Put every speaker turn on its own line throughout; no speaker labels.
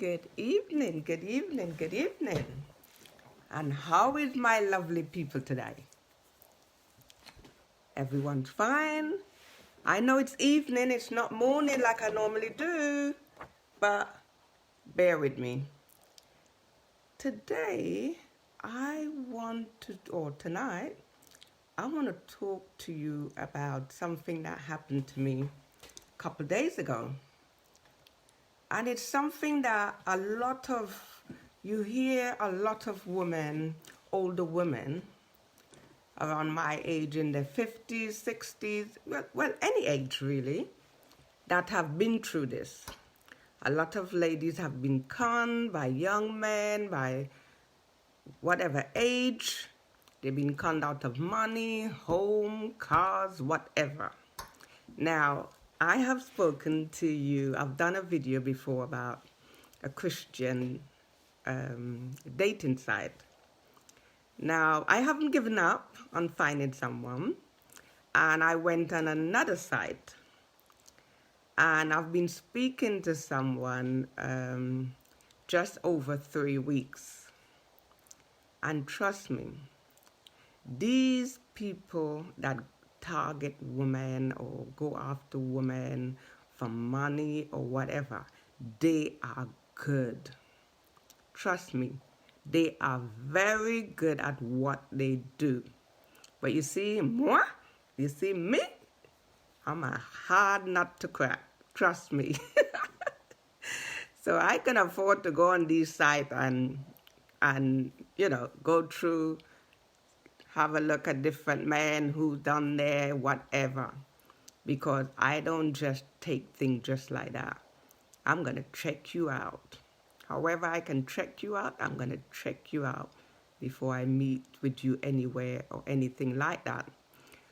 Good evening, good evening, good evening. And how is my lovely people today? Everyone's fine. I know it's evening, it's not morning like I normally do, but bear with me. Today, tonight, I want to talk to you about something that happened to me a couple days ago. And it's something that you hear a lot of women, older women, around my age in their 50s, 60s, well, any age really, that have been through this. A lot of ladies have been conned by young men, by whatever age. They've been conned out of money, home, cars, whatever. Now, I have spoken to you, I've done a video before about a Christian dating site. Now, I haven't given up on finding someone, and I went on another site, and I've been speaking to someone just over 3 weeks. And trust me, these people that target women or go after women for money or whatever, they are good. Trust me, they are very good at what they do. But you see, me, I'm a hard nut to crack. Trust me. So I can afford to go on these sites and go through, have a look at different men who's done there, whatever. Because I don't just take things just like that. I'm going to check you out. However I can check you out, I'm going to check you out before I meet with you anywhere or anything like that.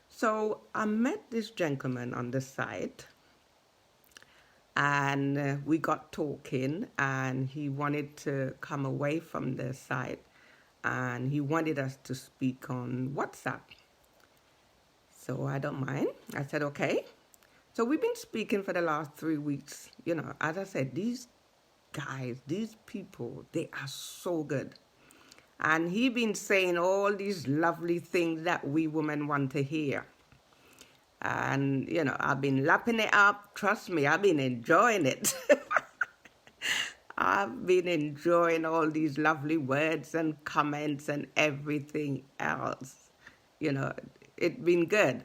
So I met this gentleman on the site, and we got talking, and he wanted to come away from the site, and he wanted us to speak on WhatsApp. So I don't mind. I said, okay. So we've been speaking for the last 3 weeks. As I said, these guys, these people, they are so good. And he been saying all these lovely things that we women want to hear. And, I've been lapping it up. Trust me, I've been enjoying it. I've been enjoying all these lovely words and comments and everything else. It's been good.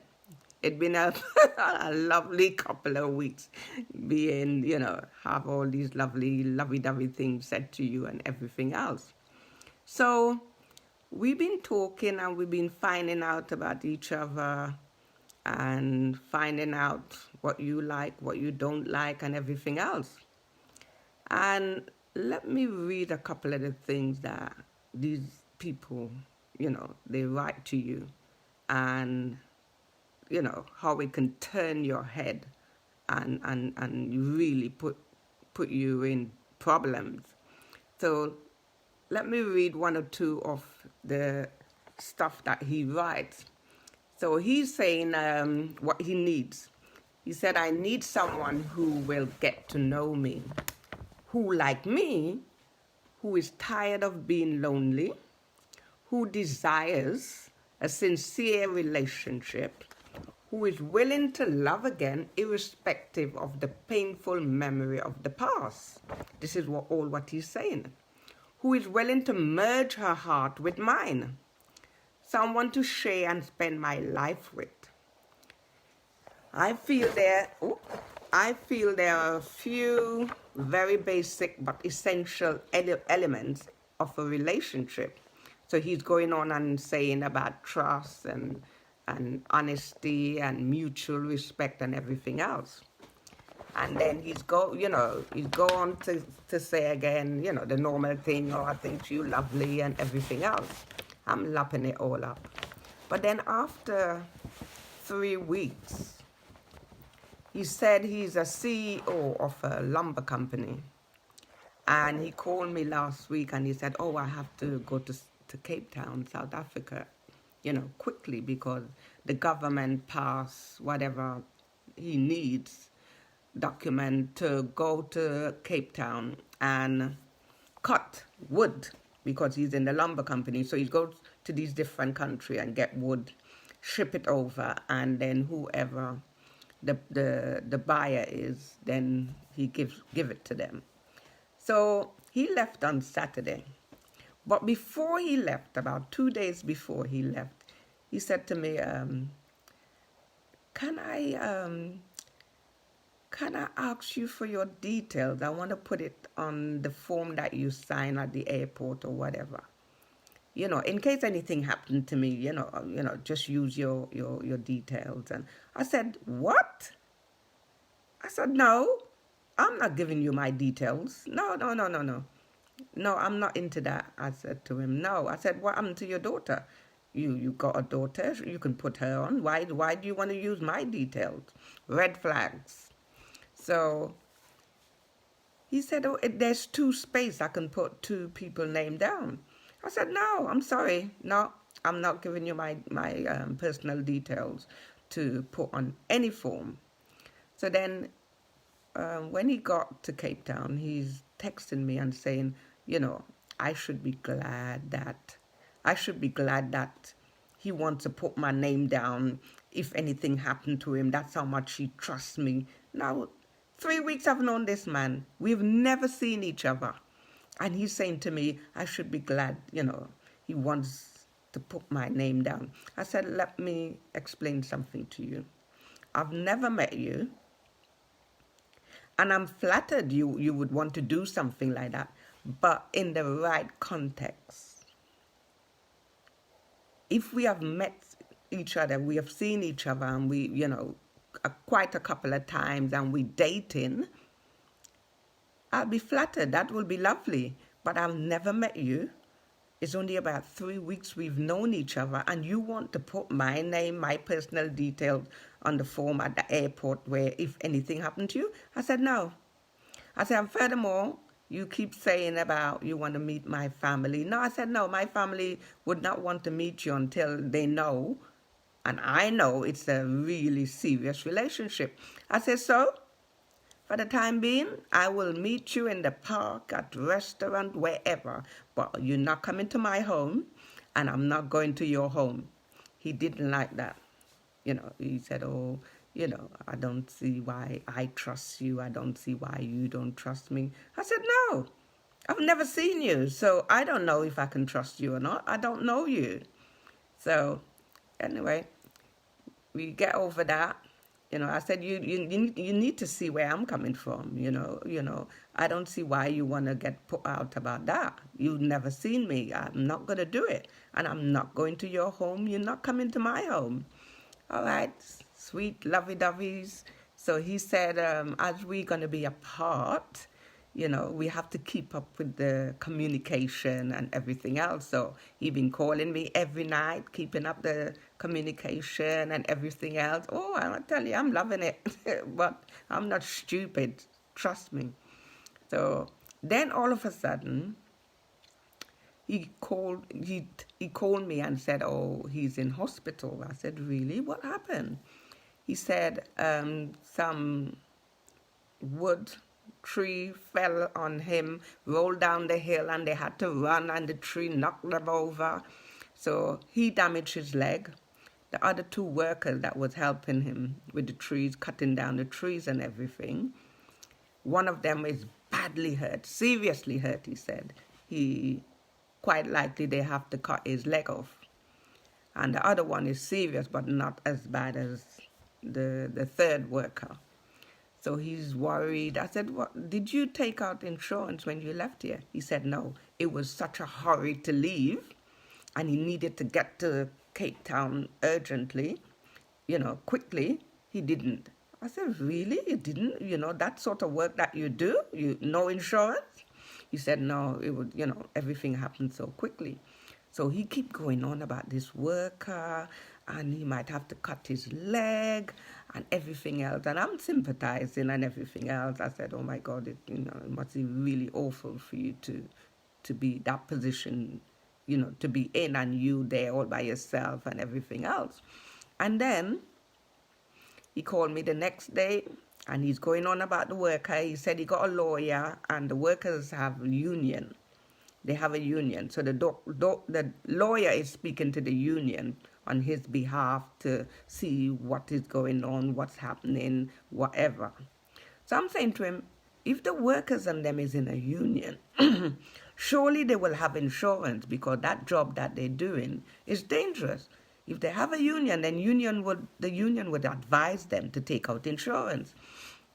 It's been a lovely couple of weeks being, have all these lovey-dovey things said to you and everything else. So we've been talking and we've been finding out about each other and finding out what you like, what you don't like, and everything else. And let me read a couple of the things that these people, they write to you, and how it can turn your head and really put you in problems. So let me read one or two of the stuff that he writes. So he's saying what he needs. He said, I need someone who will get to know me, who, like me, who is tired of being lonely, who desires a sincere relationship, who is willing to love again irrespective of the painful memory of the past. This is what he's saying. Who is willing to merge her heart with mine. Someone to share and spend my life with. I feel there are a few very basic but essential elements of a relationship. So he's going on and saying about trust and honesty and mutual respect and everything else. And then he's go on to say again, the normal thing, I think you lovely and everything else. I'm lapping it all up. But then after 3 weeks, he said he's a CEO of a lumber company. And he called me last week and he said, I have to go to Cape Town, South Africa, quickly, because the government passed whatever he needs document to go to Cape Town and cut wood because he's in the lumber company. So he goes to these different countries and get wood, ship it over, and then whoever the buyer is, then he give it to them. So he left on Saturday. But before he left, about 2 days before he left, he said to me, can I ask you for your details? I want to put it on the form that you sign at the airport or whatever. In case anything happened to me, just use your details. And I said, what? I said, no, I'm not giving you my details. No. No, I'm not into that. I said to him, no. I said, what happened to your daughter? You got a daughter, you can put her on. Why do you want to use my details? Red flags. So he said, oh, there's 2 spaces. I can put 2 people name down. I said, no, I'm sorry. No, I'm not giving you my personal details to put on any form. So then when he got to Cape Town, he's texting me and saying, I should be glad that he wants to put my name down if anything happened to him. That's how much he trusts me. Now, 3 weeks I've known this man. We've never seen each other. And he's saying to me, I should be glad, he wants to put my name down. I said, let me explain something to you. I've never met you. And I'm flattered you would want to do something like that, but in the right context. If we have met each other, we have seen each other, and we, quite a couple of times, and we dating, I'll be flattered. That will be lovely. But I've never met you. It's only about 3 weeks we've known each other, and you want to put my name, my personal details on the form at the airport where if anything happened to you? I said, no. I said, and furthermore, you keep saying about you want to meet my family. No, I said, no, my family would not want to meet you until they know, and I know it's a really serious relationship. I said, so for the time being, I will meet you in the park, at restaurant, wherever, but you're not coming to my home, and I'm not going to your home. He didn't like that. He said, oh, I don't see why I trust you. I don't see why you don't trust me. I said, no, I've never seen you, so I don't know if I can trust you or not. I don't know you. So anyway, we get over that. I said, you need to see where I'm coming from. I don't see why you want to get put out about that. You've never seen me. I'm not going to do it. And I'm not going to your home. You're not coming to my home. All right, sweet lovey-doveys. So he said, as we're going to be apart, we have to keep up with the communication and everything else. So he's been calling me every night, keeping up the communication and everything else. Oh, I tell you, I'm loving it. But I'm not stupid. Trust me. So then all of a sudden, he called me and said, oh, he's in hospital. I said, really? What happened? He said some wood tree fell on him, rolled down the hill, and they had to run, and the tree knocked them over. So he damaged his leg. The other 2 workers that was helping him with the trees, cutting down the trees and everything, one of them is badly hurt, seriously hurt, he said. Quite likely they have to cut his leg off. And the other one is serious, but not as bad as the 3rd worker. So he's worried. I said, what, did you take out insurance when you left here? He said, no. It was such a hurry to leave, and he needed to get to Cape Town urgently, quickly. He didn't. I said, really? You didn't? That sort of work that you do? No insurance? He said, no, it would, everything happened so quickly. So he keep going on about this worker, and he might have to cut his leg and everything else. And I'm sympathizing and everything else. I said, oh my God, it must be really awful for you to be that position, to be in, and you there all by yourself and everything else. And then he called me the next day And he's going on about the worker. He said he got a lawyer, and the workers have a union. They have a union. So the lawyer is speaking to the union on his behalf to see what is going on, what's happening, whatever. So I'm saying to him, if the workers and them is in a union, surely they will have insurance, because that job that they're doing is dangerous. If they have a union, then the union would advise them to take out insurance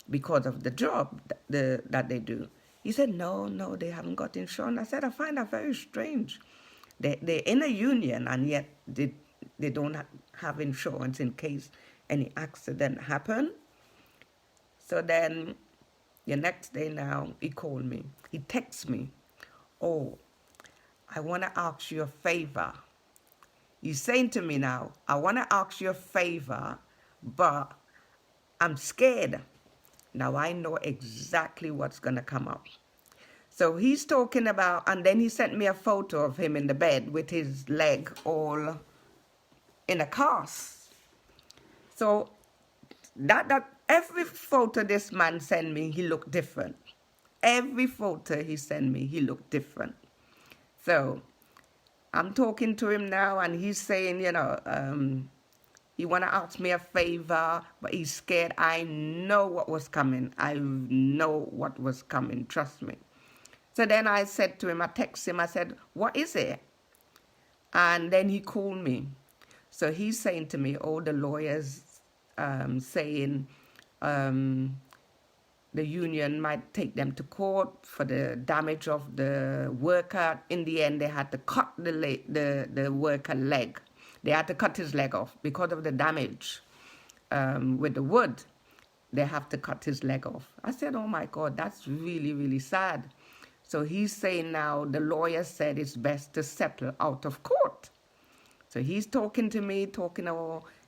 because of the job that they do. He said, no, they haven't got insurance. I said, I find that very strange. They're in a union, and yet they don't have insurance in case any accident happen. So then the next day now, he called me. He texts me, oh, I want to ask you a favor. He's saying to me now, I want to ask you a favor, but I'm scared. Now I know exactly what's going to come up. So he's talking about, and then he sent me a photo of him in the bed with his leg all in a cast. So that every photo this man sent me, he looked different. Every photo he sent me, he looked different. So I'm talking to him now, and he's saying, he want to ask me a favor, but he's scared. I know what was coming. I know what was coming. Trust me. So then I said to him, I texted him, I said, what is it? And then he called me. So he's saying to me, oh, the lawyers saying the union might take them to court for the damage of the worker. In the end, they had to cut the worker leg. They had to cut his leg off because of the damage with the wood. They have to cut his leg off. I said, oh my God, that's really, really sad. So he's saying now the lawyer said it's best to settle out of court. So he's talking to me,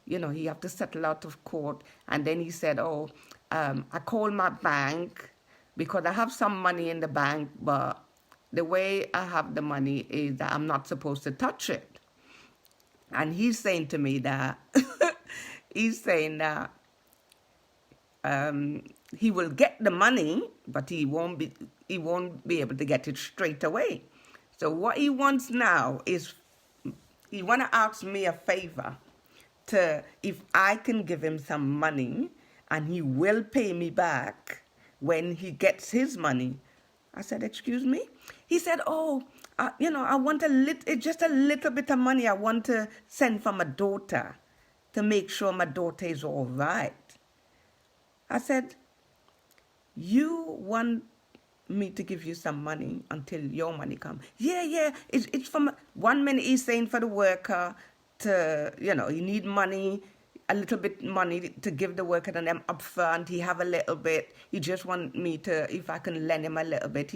he have to settle out of court. And then he said, I called my bank because I have some money in the bank, but the way I have the money is that I'm not supposed to touch it. And he's saying to me that, he will get the money, but he won't be able to get it straight away. So what he wants now is, he want to ask me a favor if I can give him some money, and he will pay me back when he gets his money. I said, excuse me? He said, I want just a little bit of money I want to send for my daughter to make sure my daughter is all right. I said, you want me to give you some money until your money comes? Yeah. It's from 1 minute he's saying for the worker to, he need money, a little bit money to give the worker and them up front. He have a little bit. He just want me to, if I can lend him a little bit.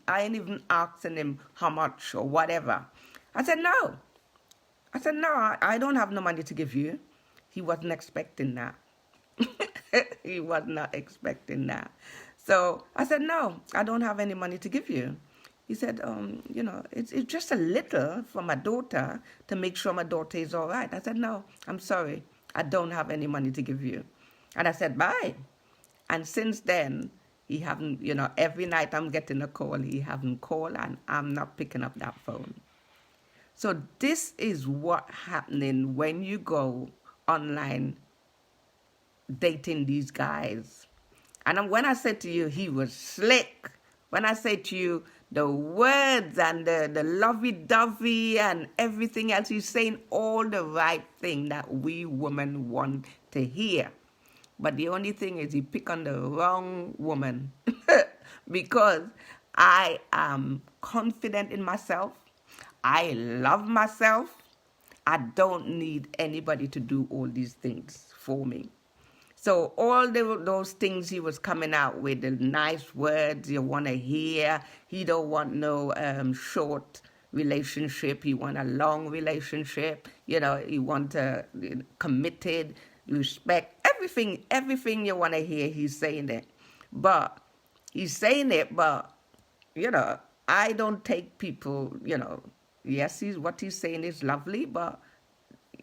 I ain't even asking him how much or whatever. I said, no, I don't have no money to give you. He wasn't expecting that. He was not expecting that. So I said, no, I don't have any money to give you. He said, it's just a little for my daughter to make sure my daughter is all right. I said, no, I'm sorry. I don't have any money to give you. And I said, bye. And since then, he haven't, every night I'm getting a call, he haven't called, and I'm not picking up that phone. So this is what happening when you go online dating these guys. And when I said to you, he was slick. When I say to you, the words and the lovey-dovey and everything else, he's saying all the right thing that we women want to hear. But the only thing is he picked on the wrong woman because I am confident in myself. I love myself. I don't need anybody to do all these things for me. So all those things he was coming out with, the nice words you want to hear. He don't want no short relationship. He want a long relationship. He want a committed, respect. Everything you want to hear, he's saying it. But I don't take people, yes, what he's saying is lovely, but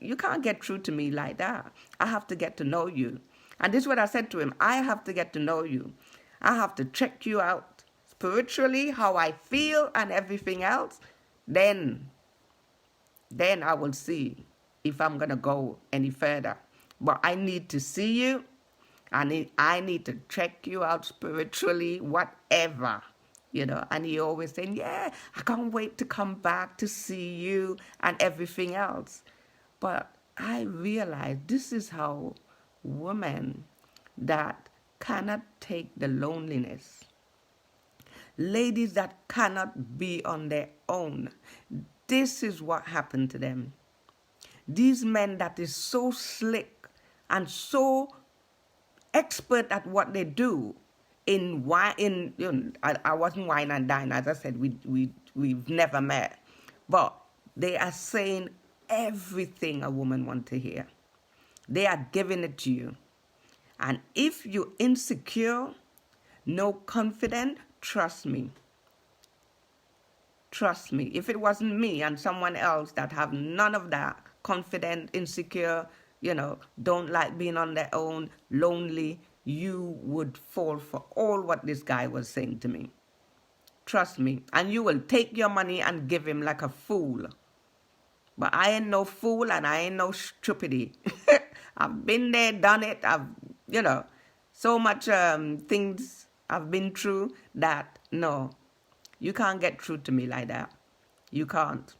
you can't get through to me like that. I have to get to know you. And this is what I said to him. I have to get to know you. I have to check you out spiritually, how I feel and everything else. Then I will see if I'm going to go any further. But I need to see you. I need to check you out spiritually, whatever. And he always saying, yeah, I can't wait to come back to see you and everything else. But I realized this is how women that cannot take the loneliness, ladies that cannot be on their own, this is what happened to them. These men that is so slick and so expert at what they do I wasn't wine and dine, as I said, we've never met, but they are saying everything a woman wants to hear. They are giving it to you. And if you're insecure, no confident, trust me. Trust me. If it wasn't me and someone else that have none of that, confident, insecure, don't like being on their own, lonely, you would fall for all what this guy was saying to me. Trust me. And you will take your money and give him like a fool. But I ain't no fool and I ain't no stupidity. I've been there, done it. I've, so much things I've been through that, no, you can't get through to me like that. You can't.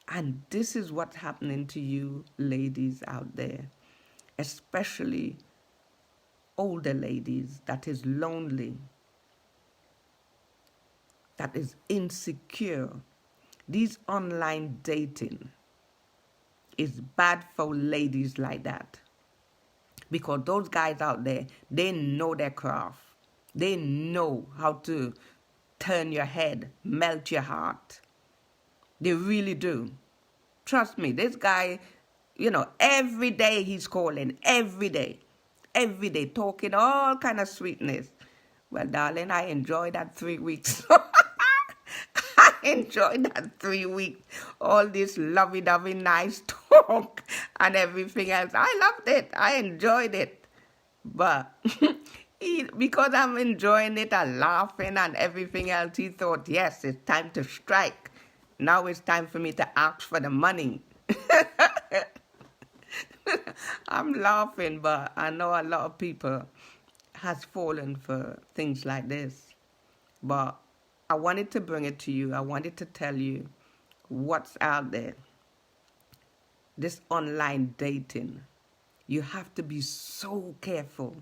And this is what's happening to you ladies out there, especially older ladies that is lonely, that is insecure. These online dating is bad for ladies like that. Because those guys out there, they know their craft. They know how to turn your head, melt your heart. They really do. Trust me, this guy, every day he's calling, every day, talking all kind of sweetness. Well, darling, I enjoyed that 3 weeks. I enjoyed that 3 weeks. All this lovey-dovey, nice talk and everything else. I loved it. I enjoyed it. But because I'm enjoying it and laughing and everything else, he thought, yes, it's time to strike. Now it's time for me to ask for the money. I'm laughing, but I know a lot of people has fallen for things like this. But I wanted to bring it to you. I wanted to tell you what's out there. This online dating. You have to be so careful.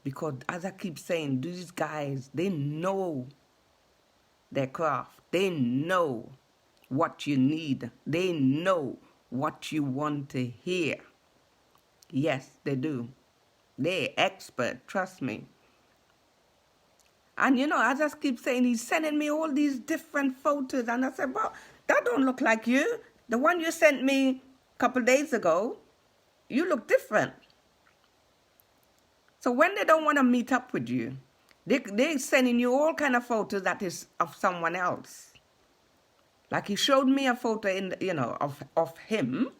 Because as I keep saying, these guys, they know their craft. They know what you need. They know what you want to hear. Yes, they do. They're expert, trust me. And as I keep saying, he's sending me all these different photos. And I said, well, that don't look like you. The one you sent me a couple days ago, you look different. So when they don't want to meet up with you, they're sending you all kind of photos that is of someone else. Like he showed me a photo of him,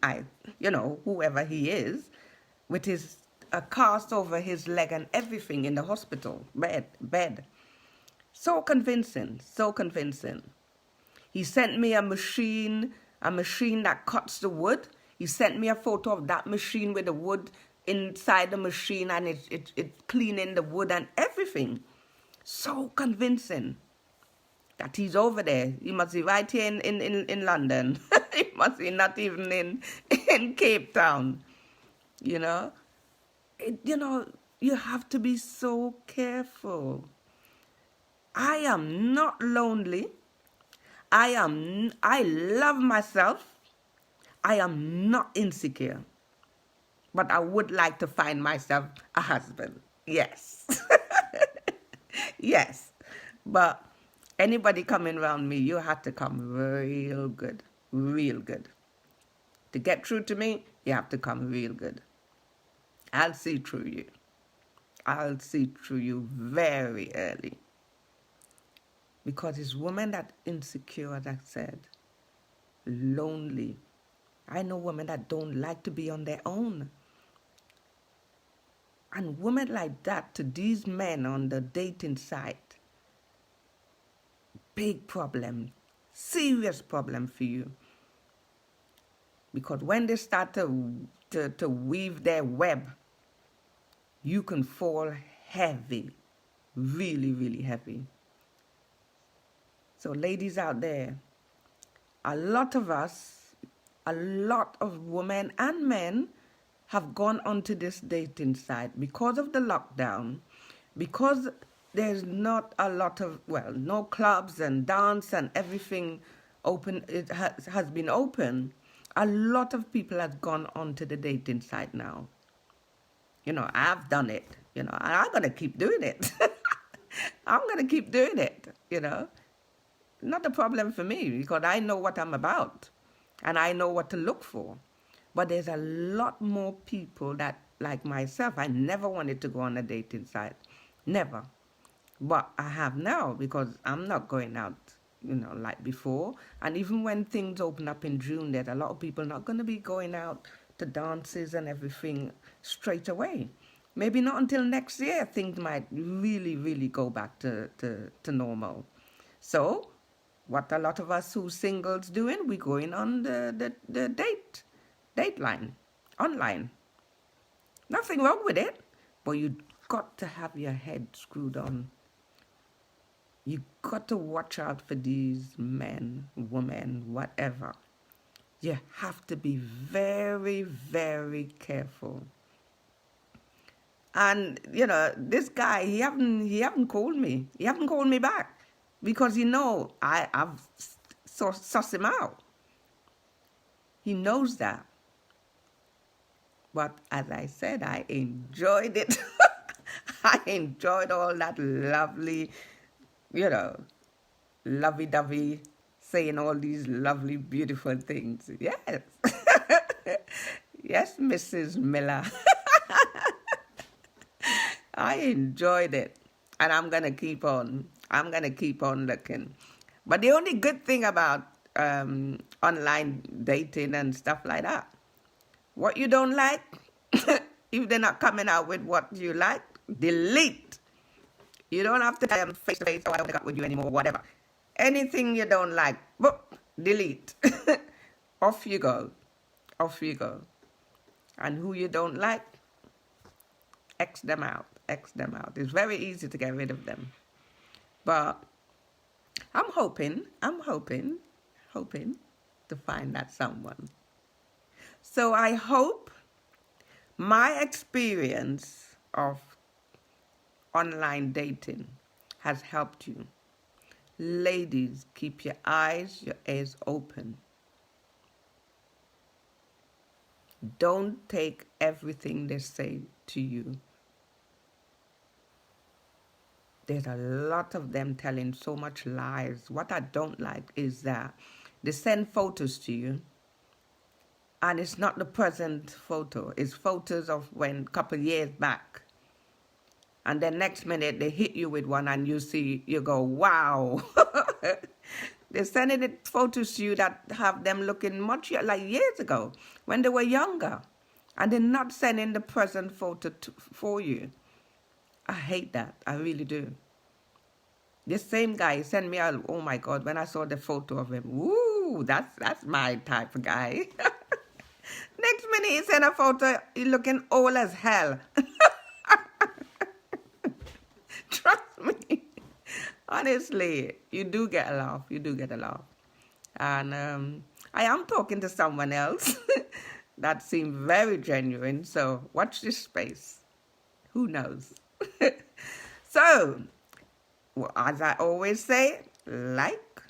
whoever he is, with his a cast over his leg and everything in the hospital bed. So convincing, so convincing. He sent me a machine that cuts the wood. He sent me a photo of that machine with the wood inside the machine and it's cleaning the wood and everything. So convincing that he's over there. He must be right here in London. He must be not even in Cape Town. You have to be so careful. I am not lonely. I love myself. I am not insecure. But I would like to find myself a husband. Yes. Yes. But anybody coming around me, you have to come real good. Real good. To get through to me, you have to come real good. I'll see through you. I'll see through you very early. Because it's women that insecure, as I said, lonely. I know women that don't like to be on their own. And women like that to these men on the dating site, big problem, serious problem for you. Because when they start to weave their web, you can fall heavy, really, really heavy. So ladies out there, a lot of us, a lot of women and men have gone onto this dating site because of the lockdown, because there's not a lot of, well, no clubs and dance and everything open, it has been open. A lot of people have gone onto the dating site now. You know, I've done it, you know, and I'm going to keep doing it. I'm going to keep doing it, you know. Not a problem for me because I know what I'm about and I know what to look for. But there's a lot more people that, like myself, I never wanted to go on a dating site. Never. But I have now because I'm not going out, you know, like before. And even when things open up in June, there's a lot of people not going to be going out to dances and everything straight away. Maybe not until next year things might really, really go back to normal. So what a lot of us who singles doing, we're going on the date line, online. Nothing wrong with it, but you got to have your head screwed on. You got to watch out for these men, women, whatever. You have to be very, very careful. And you know, this guy, he haven't called me. He haven't called me back because I've sussed him out. He knows that. But as I said, I enjoyed it. I enjoyed all that lovely, you know, lovey-dovey, saying all these lovely, beautiful things. Yes. Yes, Mrs. Miller. I enjoyed it. And I'm going to keep on. I'm going to keep on looking. But the only good thing about online dating and stuff like that, what you don't like, if they're not coming out with what you like, delete. You don't have to tell them face to face, oh, I don't got with you anymore, whatever. Anything you don't like, boop, delete. Off you go. Off you go. And who you don't like, X them out. X them out. It's very easy to get rid of them. But I'm hoping to find that someone. So I hope my experience of online dating has helped you. Ladies, keep your eyes, your ears open. Don't take everything they say to you. There's a lot of them telling so much lies. What I don't like is that they send photos to you, and it's not the present photo. It's photos of when a couple years back. And then next minute they hit you with one and you go, wow. They're sending it photos to you that have them looking much like years ago when they were younger. And they're not sending the present photo for you. I hate that. I really do. This same guy sent me out, oh my God, when I saw the photo of him, woo, that's my type of guy. Next minute he sent a photo, he looking old as hell. Trust me. Honestly, you do get a laugh. You do get a laugh. And I am talking to someone else that seemed very genuine. So watch this space. Who knows? So, as I always say, like,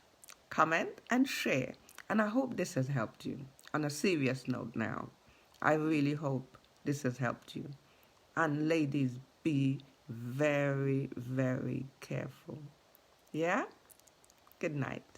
comment, and share. And I hope this has helped you. On a serious note now, I really hope this has helped you. And ladies, be very, very careful. Yeah? Good night.